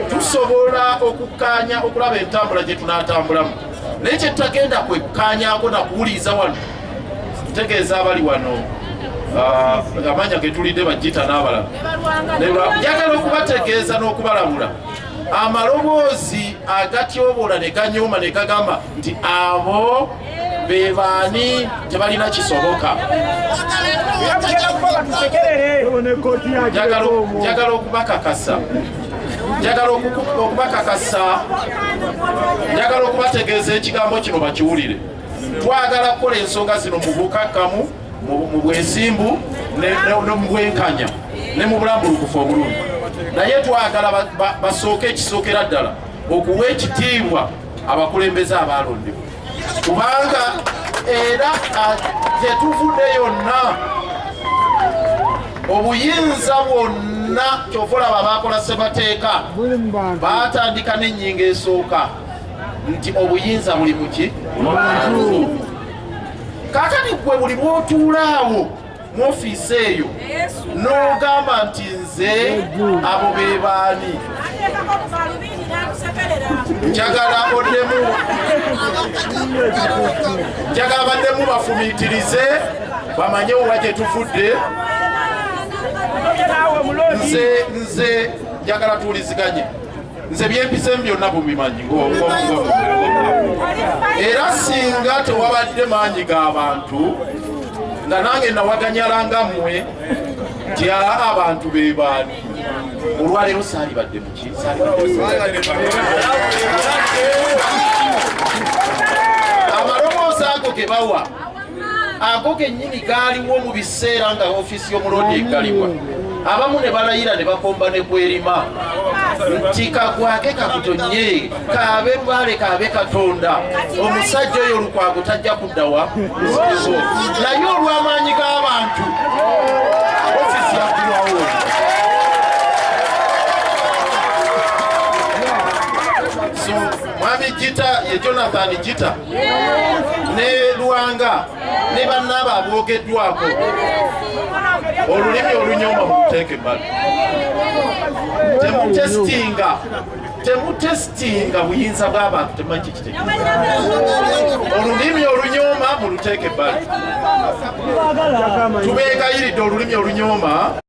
tusobola okukkaanya okulaba entambula gye tunaatambulamu naye kye tutagenda kwekkaanyaako nakuwuliriza wano ntegeeza abali wano amanya ge tulidde bajjita n'abalala njagala okubategeeza n'okubalabula amaloboozi agatyoboola ne ganyooma ne gagamba nti abo be baani tebalina kisoboka. Njagala okubakakasa njagala okubategeeza ekigambo kino bakiwulire. Twagala kukola ensonga zino mu bukakkamu, mu bwesimbu ne mu bwenkanya ne mu bulambulukufu obulungi, naye twagala basooke ekisookera ddala okuwa ekitiibwa abakulembeze abalondebwa, kubanga era tetuvudde yonna obuyinza bwonna kyova olaba bakola Ssebateeka baatandika n'ennyingo esooka nti obuyinza buli muki kaakati gwe buli lw'otuulaawo mu ofiisi eyo n'ogamba nti nze abo be baani, njagala baddemu bafumiitirize bamanye owa gye tuvudde. Nze njagala tuwuliziganye, nze byempisemu byonna bubimanyi era singa tewabadde maanyi g'abantu nga nange nawaganyala mmwe nti abantu be baani, olwaleero saalibadde muki amaloboozi ago ge bawa ago gennyini gaaliwo mu biseera nga ofiisi y'omulonde eggalibwa. Abamu ne balayira ne bakomba ne kwerima nti kagwake kakutonye kaabe Lubaale kaabe Katonda, omusajja oyo Lukwago tajja kuddawa muzizo, naye olw'amaanyi g'abantu ofiisi yaggulwawo. Mwami Gita ye Jonathan Gita ne Luwanga ne bannaabo aboogeddwako olulimi olunyooma muluteeke ebbali. Temutesitinga buyinza bw'abantu, temanyi kitegeeza. Olulimi olunyooma muluteeke ebbali. Tubeegayiridde olulimi olunyooma.